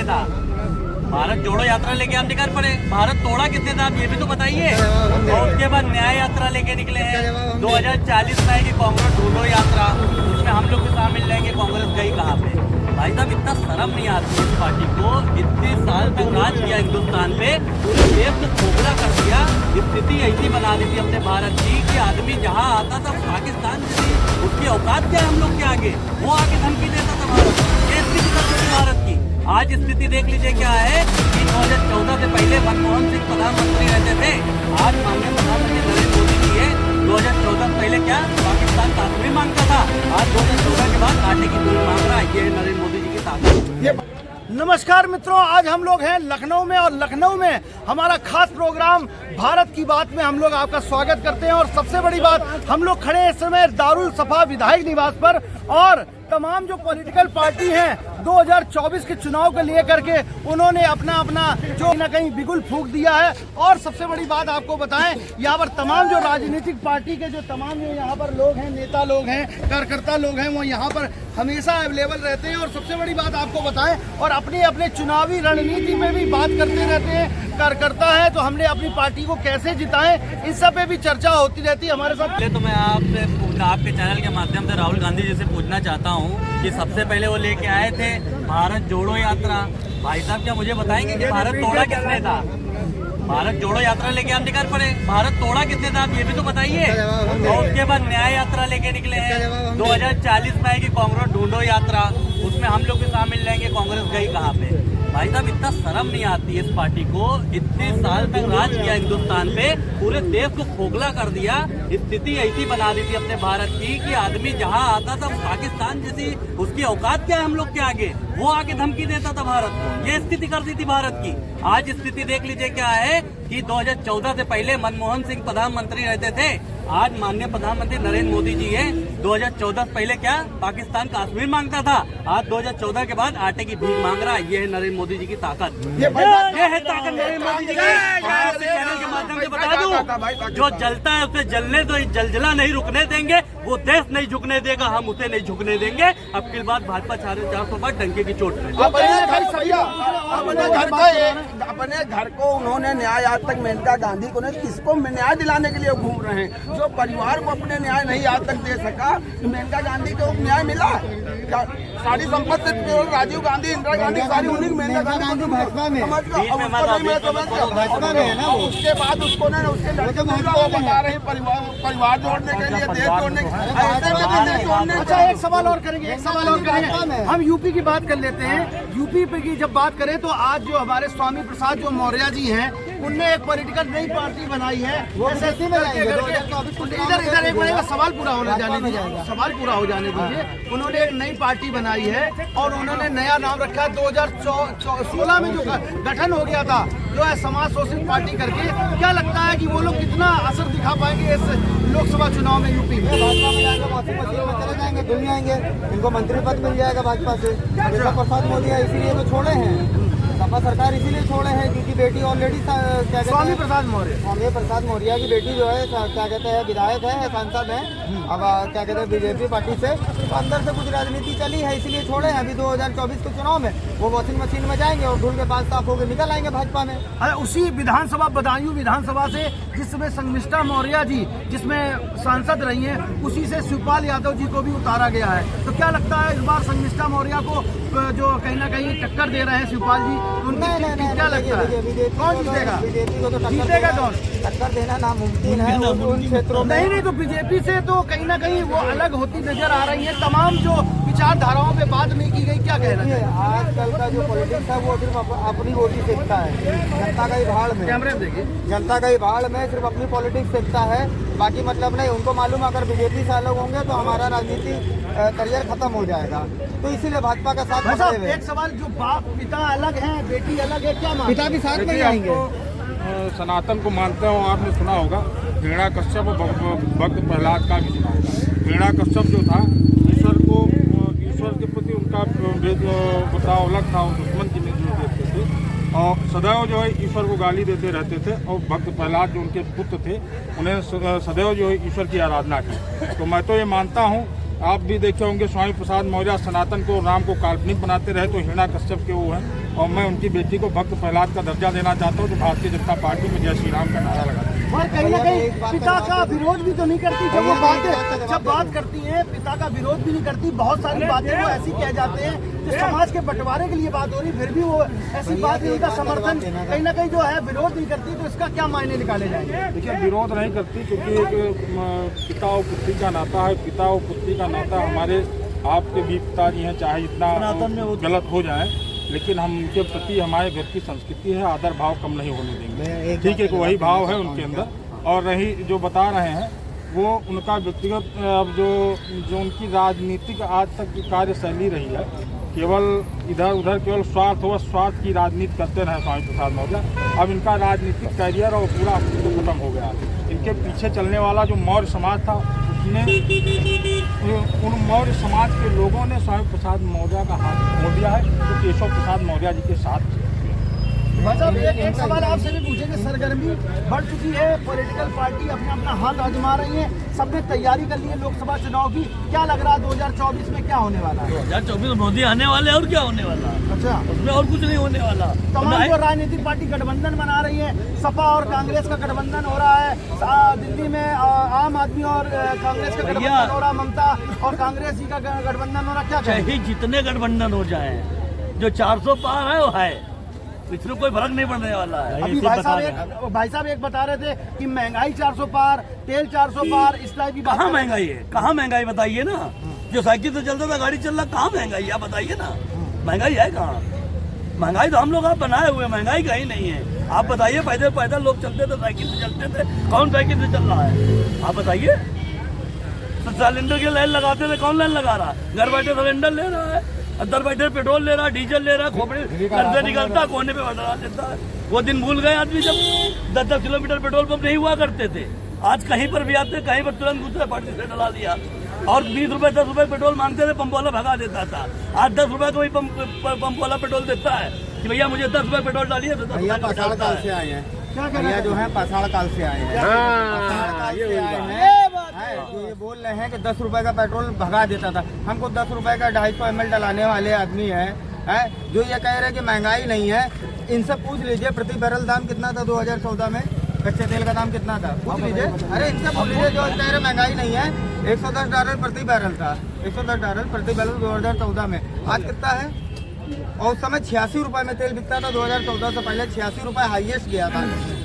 था? भारत जोड़ो यात्रा लेके आप निकल पड़े। भारत तोड़ा किसने था आप ये भी तो बताइए। और उसके बाद न्याय यात्रा लेके निकले हैं। 2040 में आएगी कांग्रेस ढूंढो यात्रा, उसमें हम लोग भी शामिल रहेंगे। कांग्रेस गई कहाँ पे? भाई साहब इतना शर्म नहीं आती इस पार्टी को? इतने साल तक राज किया हिंदुस्तान पे, पूरे देश को खोखला कर दिया। स्थिति ऐसी बना दी थी अपने भारत की कि आदमी जहाँ आता था पाकिस्तान से उसकी औकात क्या है हम लोग के आगे, वो आगे धमकी देता था भारत। ये स्थिति कर दी भारत की। आज स्थिति देख लीजिए क्या है कि 2014 से पहले मनमोहन सिंह प्रधानमंत्री रहते थे। आज माननीय प्रधानमंत्री नरेंद्र मोदी जी है। 2014 से पहले क्या पाकिस्तान कश्मीर मांगता था, आज 2014 के बाद आटे की दूध मांग रहा है। ये नरेंद्र मोदी जी की ताकत। नमस्कार मित्रों, आज हम लोग हैं लखनऊ में और लखनऊ में हमारा खास प्रोग्राम भारत की बात में हम लोग आपका स्वागत करते हैं। और सबसे बड़ी बात, हम लोग खड़े हैं इस समय दारुल सफा विधायक निवास पर और तमाम जो पॉलिटिकल पार्टी हैं 2024 के चुनाव को लेकर के उन्होंने अपना जो न कहीं बिगुल फूंक दिया है। और सबसे बड़ी बात आपको बताएं, यहाँ पर तमाम जो राजनीतिक पार्टी के जो तमाम जो यहाँ पर लोग हैं, नेता लोग हैं, कार्यकर्ता लोग हैं, वो यहाँ पर हमेशा अवेलेबल रहते हैं। और सबसे बड़ी बात आपको बताएं, और अपने चुनावी रणनीति में भी बात करते रहते हैं। कार्यकर्ता है तो हमने अपनी पार्टी को कैसे जिताएं, इस सब पे भी चर्चा होती रहती है हमारे साथ। पहले तो मैं आपके चैनल के माध्यम से राहुल गांधी जी से पूछना चाहता हूं कि सबसे पहले वो लेके आए थे भारत जोड़ो यात्रा। भाई साहब क्या मुझे बताएंगे कि भारत तोड़ा किसने था? भारत जोड़ो यात्रा लेके आप निकल पड़े। भारत तोड़ा किसने था आप ये भी तो बताइए। और उसके बाद न्याय यात्रा लेके निकले हैं। 2040 में आएगी कांग्रेस ढूंढो यात्रा, उसमें हम लोग भी शामिल रहेंगे। कांग्रेस गई कहाँ पे? भाई साहब इतना शर्म नहीं आती इस पार्टी को? इतने साल तक राज किया हिंदुस्तान पे, पूरे देश को खोखला कर दिया। स्थिति ऐसी बना दी थी अपने भारत की कि आदमी जहाँ आता था पाकिस्तान जैसी उसकी औकात क्या है हम लोग के आगे, वो आगे धमकी देता था भारत को। ये स्थिति कर दी थी भारत की। आज स्थिति देख लीजिए क्या है कि 2014 से पहले मनमोहन सिंह प्रधानमंत्री रहते थे। आज माननीय प्रधानमंत्री नरेंद्र मोदी जी है। 2014 से पहले क्या पाकिस्तान कश्मीर मांगता था, आज 2014 के बाद आटे की भीख मांग रहा है। ये है नरेंद्र मोदी जी की ताकत। ये है ताकत नरेंद्र मोदी जी की। चैनल के माध्यम से बता दूं, जो जलता है उसे जलने दो, जलजला नहीं रुकने देंगे। वो देश नहीं झुकने देगा, हम उसे नहीं झुकने देंगे। अब की बात भाजपा 400 बार डंके की चोट में। अपने घर को उन्होंने न्याय आज तक मेनका गांधी को किसको न्याय दिलाने के लिए घूम रहे हैं? जो परिवार को अपने न्याय नहीं आज तक दे सका, मेनका गांधी को न्याय मिला? सारी संपत्ति केवल राजीव गांधी, इंदिरा गांधी सारी उन्हीं मेनका गांधी भाजपा में उसके बाद उसको उसके लड़के बता रहे परिवार जोड़ने के लिए, देश जोड़ने के लिए। अच्छा एक सवाल और करेंगे, हम यूपी की बात कर लेते हैं। यूपी पे की जब बात करें तो आज जो हमारे स्वामी प्रसाद जो मौर्य जी हैं, उनने एक पॉलिटिकल नई पार्टी बनाई है। इधर एक मिनट सवाल पूरा हो जाने दीजिए। उन्होंने एक नई पार्टी बनाई है और उन्होंने नया नाम रखा है। 2016 में जो गठन हो गया था जो है समाज शोषित पार्टी करके, क्या लगता है कि वो लोग कितना असर दिखा पाएंगे इस लोकसभा चुनाव में यूपी में? भाजपा में जाएंगे, चले जाएंगे, दुनिया आएंगे, इनको मंत्री पद मिल जाएगा भाजपा से। प्रसाद मोदी इसीलिए तो छोड़े हैं, सपा सरकार इसीलिए छोड़े हैं क्योंकि बेटी ऑलरेडी क्या कहते हैं स्वामी प्रसाद मौर्य की बेटी जो है क्या कहते हैं विधायक है, सांसद है। अब क्या कहते हैं बीजेपी पार्टी से तो अंदर से कुछ राजनीति चली है, इसीलिए छोड़े हैं। अभी 2024 के चुनाव में वो वॉशिंग मशीन में जाएंगे और धूल के पास साफ होकर निकल आएंगे भाजपा में। उसी विधानसभा बदायूं विधानसभा से जिसमें संगमिष्ठा मौर्य जी जिसमें सांसद रही हैं, उसी से शिवपाल यादव जी को भी उतारा गया है। तो क्या लगता है इस बार संगमिष्ठा मौर्य को जो कहीं ना कहीं टक्कर दे रहे हैं शिवपाल जी, उनकी क्या लगता है कौन जीतेगा? बीजेपी को तो जीतेगा कौन? टक्कर देना नामुमकिन है उन क्षेत्रों में। नहीं तो बीजेपी से तो कहीं ना कहीं वो अलग होती नजर आ रही है। तमाम जो विचारधाराओं पे बात नहीं की गई, क्या कहना है? आजकल का जो पॉलिटिक्स है वो सिर्फ अपनी वोटी सेकता है। जनता का ही भाड़ में, कैमरे में देखिए, जनता का ही भाड़ में सिर्फ अपनी पॉलिटिक्स सेकता है, बाकी मतलब नहीं। उनको मालूम अगर बीजेपी से अलग होंगे तो हमारा राजनीति करियर खत्म हो जाएगा, तो इसीलिए भाजपा का साथ। एक सवाल, जो बाप पिता अलग है बेटी अलग है, क्या पिता भी साथ में जाएंगे? सनातन को मानते हो, आपने सुना होगा हिरण्या कश्यप और भक्त प्रहलाद का भी सुना होगा। हिरण्या कश्यप जो था ईश्वर के प्रति उनका बदलाव अलग था, दुश्मन की नहीं देखते थे और सदैव जो है ईश्वर को गाली देते रहते थे। और भक्त प्रहलाद जो उनके पुत्र थे, उन्हें सदैव जो है ईश्वर की आराधना की। तो मैं तो ये मानता हूँ आप भी देखे होंगे स्वामी प्रसाद मौर्य सनातन को राम को काल्पनिक बनाते रहे तो हिरणा कश्यप के वो हैं, और मैं उनकी बेटी को भक्त प्रहलाद का दर्जा देना चाहता हूँ, तो भारतीय जनता पार्टी में जय श्री राम का नारा लगाती है। और कहीं ना कहीं पिता का विरोध भी तो नहीं करती, जब वो जब बात करती हैं पिता का विरोध भी नहीं करती। बहुत सारी बातें वो ऐसी कह जाते हैं जो समाज के बंटवारे के लिए बात हो रही, फिर भी वो ऐसी बात नहीं, उनका समर्थन कहीं ना कहीं जो है विरोध नहीं करती। तो इसका क्या मायने निकाले जाएंगे? देखिए, विरोध नहीं करती क्योंकि एक पिता और पुत्री का नाता है। पिता और पुत्री का नाता हमारे आपके भी पिताजी हैं, चाहे जितना गलत हो जाए, लेकिन हम उनके प्रति हमारे घर की संस्कृति है, आदर भाव कम नहीं होने देंगे। ठीक है कि वही भाव है उनके अंदर। और रही जो बता रहे हैं वो उनका व्यक्तिगत जो उनकी राजनीतिक आज तक की कार्यशैली रही है, केवल इधर उधर केवल स्वार्थ व स्वार्थ की राजनीति करते रहे स्वामी प्रसाद मौर्य। अब इनका राजनीतिक करियर और पूरा अस्तित्व खत्म हो गया। इनके पीछे चलने वाला जो मौर्य समाज था, उसने उन मौर्य समाज के लोगों ने स्वामी प्रसाद मौर्य का हाथ मोड़ दिया है, तो केशव प्रसाद मौर्य जी के साथ। भाई साहब, एक सवाल आपसे भी पूछेंगे। सरगर्मी बढ़ चुकी है, पॉलिटिकल पार्टी अपना अपना हाथ आजमा रही है, सबने तैयारी कर ली है लोकसभा चुनाव की। क्या लग रहा है 2024 में क्या होने वाला है? 2024 में मोदी आने वाले और क्या होने वाला? अच्छा, उसमें और कुछ नहीं होने वाला। तमाम जो राजनीतिक पार्टी गठबंधन बना रही है, सपा और कांग्रेस का गठबंधन हो रहा है। दिल्ली में आम आदमी और कांग्रेस का गठबंधन हो रहा, ममता और कांग्रेस जी का गठबंधन हो रहा। क्या चाहे जितने गठबंधन हो जाए, जो 400 पार है वो है, इसमें कोई फर्क नहीं पड़ने वाला है। अभी भाई साहब एक बता रहे थे कि महंगाई 400 पार, तेल 400 पार, इस टाइप की बात। कहाँ महंगाई है? कहाँ महंगाई बताइए ना। जो साइकिल से चलता था, गाड़ी चल रहा, कहाँ महंगाई है? आप बताइए ना, महंगाई है कहाँ? महंगाई तो हम लोग आप बनाए हुए, महंगाई कहीं नहीं है। आप बताइए, पैदल पैदल लोग चलते थे, साइकिल से चलते थे, कौन साइकिल से चल रहा है? आप बताइए। तो सिलेंडर की लाइन लगाते थे, कौन लाइन लगा रहा? घर बैठे सिलेंडर ले रहा है, अंदर बैठे पेट्रोल ले रहा, डीजल ले रहा, खोपड़ी घर से निकलता कोने पे डाल देता है। वो दिन भूल गए आदमी जब 10-10 किलोमीटर पेट्रोल पंप नहीं हुआ करते थे। आज कहीं पर भी आते, कहीं पर तुरंत दूसरे पार्टी से डला दिया। और 20 रुपए 10 रुपए पेट्रोल मांगते थे, पंप वाला भगा देता था। आज 10 रुपए को ही पंप वाला पेट्रोल देता है कि भैया मुझे 10 रुपए पेट्रोल डालिए। भैया पाषाण काल से आए हैं, भैया जो है पाषाण काल से आए हैं, जो ये बोल रहे हैं कि 10 रुपए का पेट्रोल भगा देता था। हमको 10 रुपए का 250 ml डलाने वाले आदमी है जो ये कह रहे हैं कि महंगाई नहीं है। इनसे पूछ लीजिए प्रति बैरल दाम कितना था 2014 में, कच्चे तेल का दाम कितना था, पूछ लीजिए। अरे इनसे पूछ लीजिए, जो कह रहे महंगाई नहीं है। $110 प्रति बैरल था, $110 प्रति बैरल 2014 में। आज कितना है? और उस समय 86 रुपए में तेल बिकता था। 2014 से पहले 86 रुपए हाईएस्ट गया था।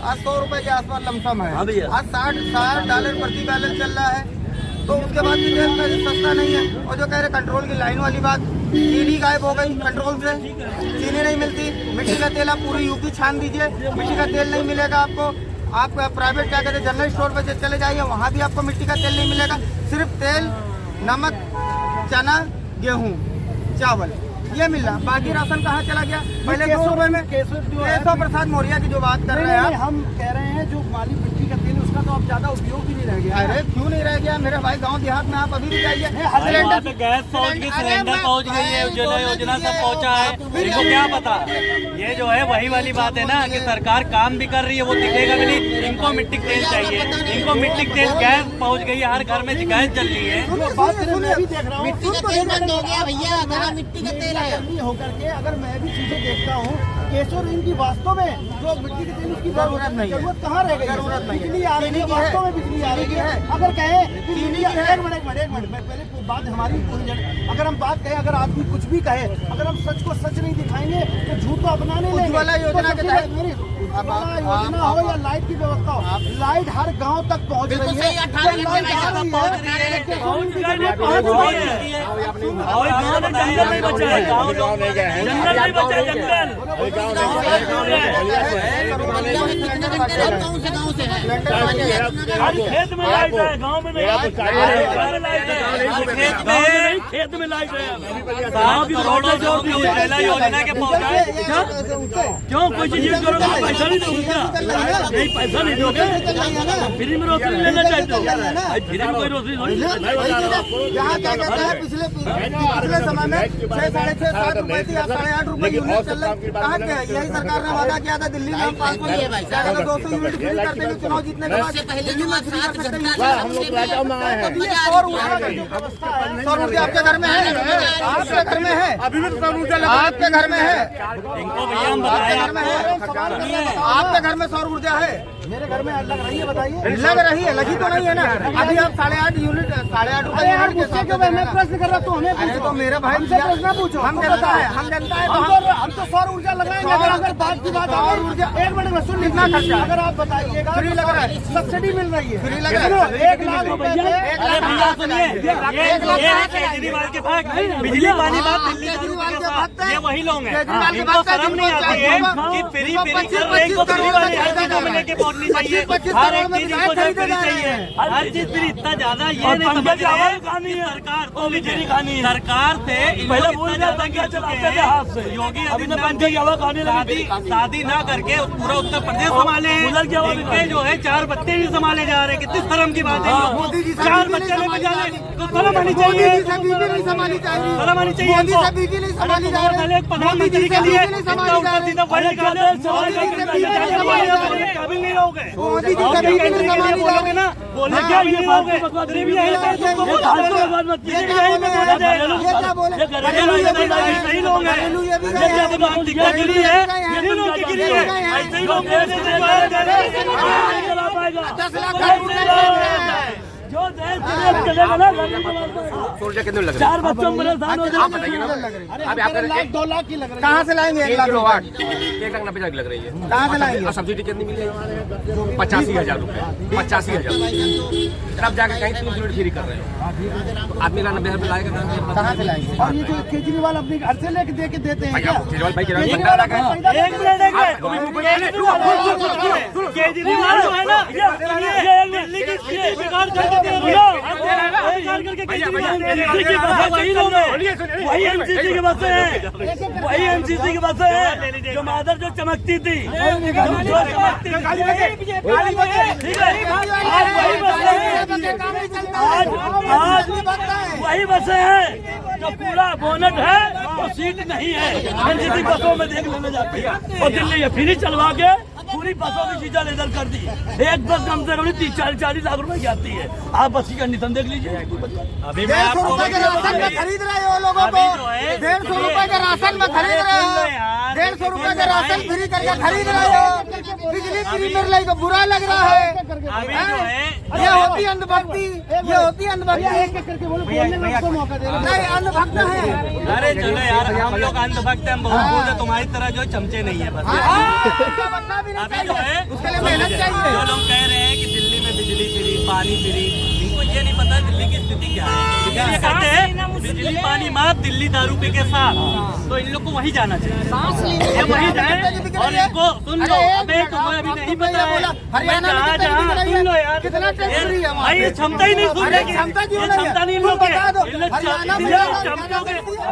आज 100 रुपए के आसपास लमसम है। आज $60 प्रति बैरल चल रहा है। तो उसके बाद भी तेल सस्ता नहीं है। और जो कह रहे कंट्रोल की लाइन वाली बात, चीनी गायब हो गई कंट्रोल से, चीनी नहीं मिलती। मिट्टी का तेल आप पूरी यूपी छान दीजिए, मिट्टी का तेल नहीं मिलेगा आपको। आप प्राइवेट क्या कहते हैं जनरल स्टोर पे चले जाइए, वहाँ भी आपको मिट्टी का तेल नहीं मिलेगा। सिर्फ तेल, नमक, चना, गेहूँ, चावल ये मिल रहा। बाकी राशन कहाँ चला गया? पहले 2 रुपए में। केशव प्रसाद मौर्य की जो बात कर रहे हैं हम कह रहे हैं, जो माली मिट्टी का तेल उसका तो अब ज्यादा उपयोग ही नहीं रह गया। अरे क्यों नहीं रह गया मेरे भाई? गांव देहात में आप अभी भी जाइए, सिलेंडर गैस पहुंच गई, सिलेंडर पहुंच गई है, उज्ज्वला योजना सब पहुंचा है। इनको क्या पता? ये जो है वही वाली बात है ना कि सरकार काम भी कर रही है, वो दिखेगा भी नहीं। इनको मिट्टी तेल चाहिए, इनको मिट्टी तेल, गैस पहुंच गई है, हर घर में गैस चल रही है। मैं भी देख रहा हूँ, मिट्टी का तेल बंद हो गया भैया, कहाँ मिट्टी का तेल है? होकर के अगर मैं भी चीजें देखता हूँ, केशव इनकी वास्तव में जो मिट्टी के तेल की जरूरत नहीं है, जरूरत कहाँ रह गई? जरूरत नहीं है। बिजली आ रही है, वास्तव में बिजली आ रही है। अगर कहें कि चीनी का एक मिनट पहले बात हमारी अगर हम बात कहें, अगर आदमी कुछ भी कहे, अगर हम सच को सच नहीं दिखाएंगे तो झूठ तो अपनाने लेंगे। उज्ज्वला योजना के तहत योजना हो या लाइट की व्यवस्था हो, लाइट हर गांव तक पहुंच रही है। 18 घंटे में पहुंच रही है। और गाँव में जंगल नहीं बचा है, जंगल नहीं बचा है, जंगल गाँव से है। खेत में लाइट है, गाँव में नहीं। खेत में लाइट है। करोड़ों जो उज्ज्वला योजना के पहुंचा है, क्यों कोई चीज करोगे? पैसा नहीं दोगे क्या? नहीं पैसा नहीं दोगे, फ्री में रोशनी लेना चाहते हो? फ्री में कोई रोशनी थोड़ी। यहाँ क्या कहता है पिछले समय में 6, साढ़े 6, 7 रुपए थी, 8.5 रुपए यूनिट चल रही। कहाँ के यही सरकार ने वादा किया था दिल्ली में हम 200 यूनिट फ्री कर देंगे चुनाव जीतने के बाद। दिल्ली में फ्री कर सकते हैं। 100 ऊर्जा आपके घर में है? आपके घर में है? अभी भी सौर ऊर्जा आपके घर में है? इनको भैया हम बताया आपके घर में सौर ऊर्जा है? मेरे घर में लग रही है, बताइए। लग रही है, लगी तो नहीं है ना। अभी आप 8.5 यूनिट 8.5 रुपए यूनिट के साथ मैं प्रश्न कर रहा, तो हमें अरे तो मेरे भाई हमसे प्रश्न पूछो। हम जनता है, हम जनता है, हम तो सौर ऊर्जा लगाएंगे। अगर बात की बात सौर ऊर्जा 1 मिनट में सुन कितना खर्चा? अगर आप बताइएगा फ्री लग रहा है, सब्सिडी मिल रही है, फ्री लग रहा है। 1 लाख रुपए पे अरे भैया सुनिए, ये है केजरीवाल के पास बिजली पानी बात दिल्ली केजरीवाल के बात है। ये वही लोग हैं। केजरीवाल के इनको बात है, शर्म नहीं आती है कि फ्री कर रहे हैं, इनको फ्री वाली हर चीज को मिलने की पहुंचनी चाहिए, हर एक चीज इनको फ्री चाहिए, हर चीज फ्री। इतना ज्यादा ये नहीं समझ रहे हैं कि सरकार को बिजली खानी है। सरकार से पहले इतना ज्यादा क्या चलाते थे हाथ से। योगी आदित्यनाथ शादी ना करके पूरा उत्तर प्रदेश संभाले, इनके जो है 4 बच्चे भी संभाले जा रहे हैं। कितनी शर्म की बात है। मोदी जी 4 बच्चे लेके जा रहे हैं तो शर्म आनी चाहिए, बीवी नहीं संभाली चाहिए, शर्म आनी चाहिए मोदी इनको। से बीवी नहीं संभाली जा पहले एक प्रधानमंत्री के लिए इतना उल्टा सीधा वर्ड निकाले, काबिल नहीं रहोगे। मोदी जी से बीवी नहीं संभाली जा रही। ना बोलने क्या ये रहोगे, गरीबी यही है, ये क्या बोले? सही लोग हैं, ये गिरी है, ये लोग की गिरी है, ऐसे ही लोग 10 लाख जो देश चलेगा ना, ऊर्जा कितने लग रही 4 बच्चों में परेशान हो आप बताइए ना। अभी आपका 2 लाख की लग रही है। कहाँ से लाएंगे? 1 लाख किलोवाट 1,90,000 लग रही है। कहाँ से लाएंगे? और सब्सिडी कितनी मिली है? 85,000 रुपए, 85,000। अब जाकर कहीं 3 यूनिट फ्री कर रहे हैं। आदमी का 90,000 रुपये लाएगा कहाँ से लाएंगे? और ये जो केजरीवाल अपने घर से लेके दे के देते हैं क्या? केजरीवाल भाई केजरीवाल अपने पैदा एक मिनट केजरीवाल जो है ना, ये दिल्ली की स्थिति बिगाड़ करके वही लोग हैं, वही एमसीसी की बसें हैं, वही एमसीसी की बसें हैं जो मादर जो चमकती थी, जो चमकती थी। आज वही बसें हैं जो पूरा बोनट है और सीट नहीं है। एमसीसी बसों में देख लेने जाती है और दिल्ली ये फ्री चलवा के पूरी बसों की चीजा लेदर कर दी। एक बस कम से कम 30-40 लाख रुपए की आती है। आप बस की कंडीशन देख लीजिए। अभी 150 रुपए के राशन में खरीद रहे हो लोगों को, 150 रुपए के राशन में खरीद रहे हो, 150 रुपए के राशन फ्री करके खरीद रहे हो। बिजली फ्री मिल रही तो बुरा लग रहा है। अभी जो है ये होती अंधभक्ति, ये होती अंधभक्ति। एक करके बोलो, बोलने में आपको मौका दे रहे नहीं, अंधभक्त है। अरे चलो यार, हम लोग अंधभक्त हैं, हम बहुत बोलते, तुम्हारी तरह जो चमचे नहीं है बस। बनना भी नहीं अभी जो है उसके लिए मेहनत चाहिए। जो लोग कह रहे हैं कि दिल्ली में बिजली फ्री, पानी फ्री, इनको ये नहीं पता दिल्ली की स्थिति क्या है। ये कहते हैं बिजली पानी माफ, दिल्ली दारू पी के साथ, तो इन लोग को वही जाना चाहिए। ये वही जाए और इनको सुन लो। अबे तुम्हें अभी नहीं पता है, जहाँ जहाँ सुन लो यार, कितना टैक्स फ्री है? भाई ये क्षमता ही नहीं सुनने की, क्षमता क्यों ये नहीं है? क्षमता नहीं इन लोग के।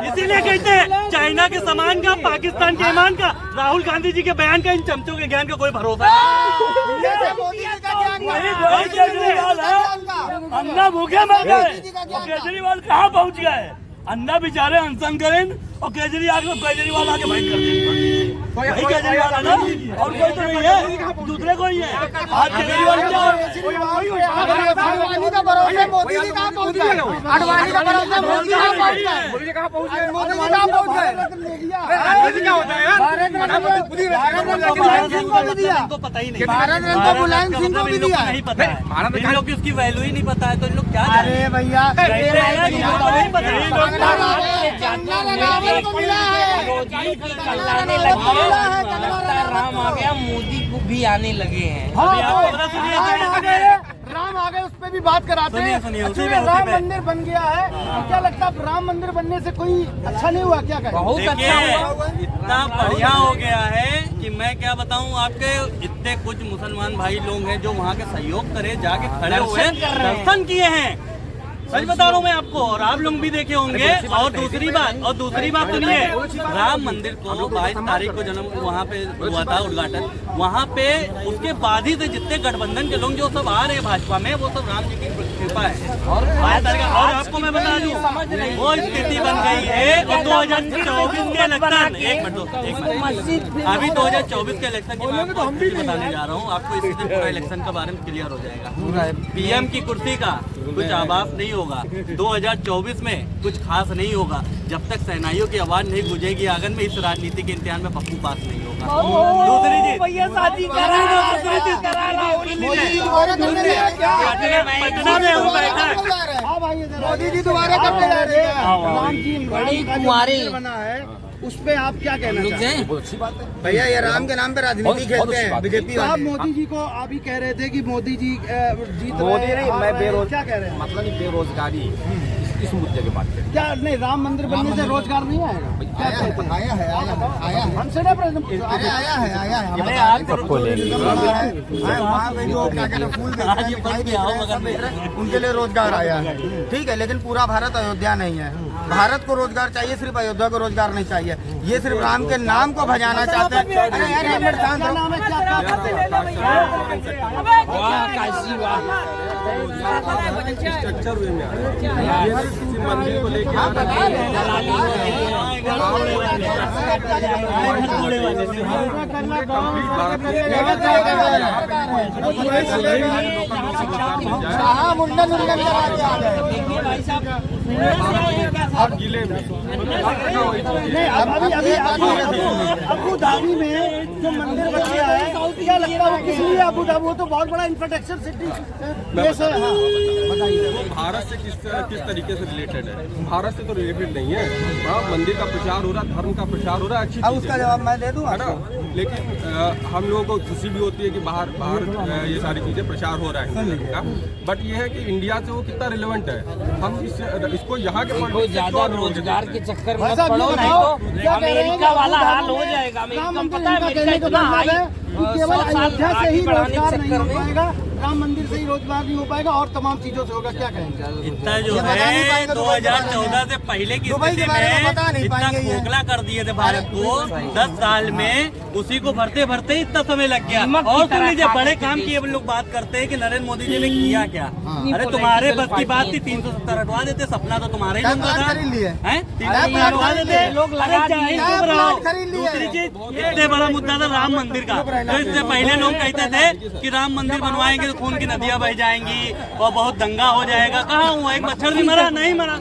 इसीलिए कहते हैं चाइना के सामान का, पाकिस्तान के ईमान का, राहुल गांधी जी के बयान का, इन चमचों के ज्ञान का कोई भरोसा नहीं। ये मोदी जी का ज्ञान वही केजरीवाल है। अन्ना भूखे मर गए और केजरीवाल कहाँ पहुँच गए। अन्ना बेचारे अनशन करें और केजरीवाल आके फाइट कर देंगे। वही केजरीवाल है ना, और कोई तो नहीं है, दूसरे कोई है। आज केजरीवाल क्या अडवाणी का भरोसा मोदी जी कहाँ पहुँच गए? अडवाणी का भरोसा मोदी कहाँ पहुँच गए? मोदी जी कहाँ पहुँच गए? भारत रत्न को भी दिया, इनको पता ही नहीं, भारत रत्न को मुलायम सिंह को भी दिया। नहीं पता है, इन लोग की उसकी वैल्यू ही नहीं पता है, तो इन लोग क्या जाने। अरे भैया, नहीं पता है। रावण को मिला है, राम आ गया, मोदी को भी आने लगे हैं। राम आ गए, उस पर भी बात कराते हैं। सुनिए, उसी एक्चुअली पे- उसी राम पे। मंदिर बन गया है, तो क्या लगता है राम मंदिर बनने से कोई अच्छा नहीं हुआ? क्या करें? बहुत अच्छा हुआ। इतना बढ़िया हो गया है कि मैं क्या बताऊं आपके। इतने कुछ मुसलमान भाई लोग हैं जो वहाँ के सहयोग करे, जाके खड़े हुए दर्शन किए हैं। सच बता रहा हूँ मैं आपको, और आप लोग भी देखे होंगे। और दूसरी बात सुनिए, राम मंदिर को 22 तारीख को जन्म वहाँ पे हुआ था उद्घाटन, वहाँ पे उसके बाद ही से जितने गठबंधन के लोग जो सब आ रहे हैं भाजपा में, वो सब राम जी की कृपा है। और 22 तारीख, और आपको मैं बता दूं, वो स्थिति बन गई है। और 2024 के इलेक्शन, एक मिनट, अभी 2024 के इलेक्शन की मैं आपको बताने जा रहा हूँ। आपको इसी दिन पूरा इलेक्शन के बारे में क्लियर हो जाएगा। पीएम की कुर्सी का कुछ आभास नहीं होगा, 2024 में कुछ खास नहीं होगा जब तक सेनाइयों की आवाज नहीं गूंजेगी आंगन में। इस राजनीति के इम्तिहान में पप्पू पास नहीं होगा। दूसरी चीज, पटना में हूँ बैठा, मोदी जी दोबारा करने जा रहे हैं। बड़ी कुंवारी बना है, उस पे आप क्या कहना चाहते हैं? भैया ये राम के नाम पे राजनीति खेलते हैं बीजेपी तो आप वाले। मोदी जी को अभी कह रहे थे कि मोदी जी जीत मोदी रहे नहीं, हैं, मैं आ रहे हैं, बेरोज- क्या कह रहे हैं? मतलब बेरोजगारी इस मुद्दे के बात करें। क्या नहीं, राम मंदिर बनने से रोजगार नहीं आएगा? क्या कहते हैं? आया है हमसे ना प्रश्न अरे आया है अरे आप सबको ले लीजिए। वहाँ पे जो क्या कहते हैं फूल बेच रहे हैं, मिठाई बेच रहे हैं, सब बेच रहे हैं, उनके लिए रोजगार आया है। ठीक है, लेकिन पूरा भारत अयोध्या नहीं है। भारत को रोजगार चाहिए, सिर्फ अयोध्या को रोजगार नहीं चाहिए। ये सिर्फ राम के नाम को भजाना चाहते हैं। अरे यार एक मिनट शांत क्या रहो। नाम है, क्या करते हैं? स्ट्रक्चर वे में आ रहा है। ये किसी मंदिर को लेके आ रहा हाँ, मुंडन उंडन करा के आ गए। अब जिले में नहीं, अभी अबू धाबी में जो मंदिर बन गया है, क्या लगता है वो किस लिए अबू धाबी? वो तो बहुत बड़ा इंफ्रास्ट्रक्चर सिटी प्लेस है। हाँ, बताइए। वो भारत से किस तरीके से रिलेटेड है? भारत से तो रिलेटेड नहीं है। वहाँ मंदिर का प्रचार हो रहा है, धर्म का प्रचार हो रहा है, अच्छी अब चीज़ उसका है। जवाब मैं दे दूँ है ना? लेकिन हम लोगों को खुशी भी होती है कि बाहर ये सारी चीजें प्रचार हो रहा है हिंदी का। बट ये है कि इंडिया से वो कितना रिलेवेंट है। हम इसको यहाँ के कोई ज्यादा रोजगार के चक्कर में भाई मत साहब, पड़ो, ये नहीं बताओ, तो क्या कह रहे हैं कि अमेरिका वाला अबू हाल धाबी हो में जाएगा। राम अमेरिका मंदिर पता है, का अमेरिका कहने का इतना मतलब हाई है कि केवल 100 साल अयोध्या से आगे ही बढ़ाने के रोजगार नहीं चक्कर हो में पाएगा, राम मंदिर से ही रोजगार नहीं हो पाएगा, और तमाम चीजों से होगा। क्या कहेंगे? इतना जो ये बता नहीं है पाएंगे, 2014 से पहले की दुबई के स्थिति बारे में में बता नहीं इतना पाएंगे ये। खोखला कर दिए थे भारत को 10 साल में, उसी को भरते भरते ही इतना समय लग गया। नमक की और सुन तरह लीजिए, खा बड़े गए काम थे। किए लोग बात करते हैं कि नरेंद्र मोदी जी ने किया क्या। अरे तुम्हारे बस की बात थी, 370 हटवा देते, सपना तो तुम्हारे ही लोगों का था। खरीद लिए। हैं? 370 हटवा देते, लोग लगा अरे दिए। चुप रहो। खरीद लिए। दूसरी चीज, इतने बड़ा मुद्दा था राम मंदिर का, तो इससे पहले लोग कहते थे कि राम मंदिर बनवाएंगे तो खून की नदियां बह जाएंगी और बहुत दंगा हो जाएगा। कहाँ हुआ? एक मच्छर भी मरा नहीं मरा।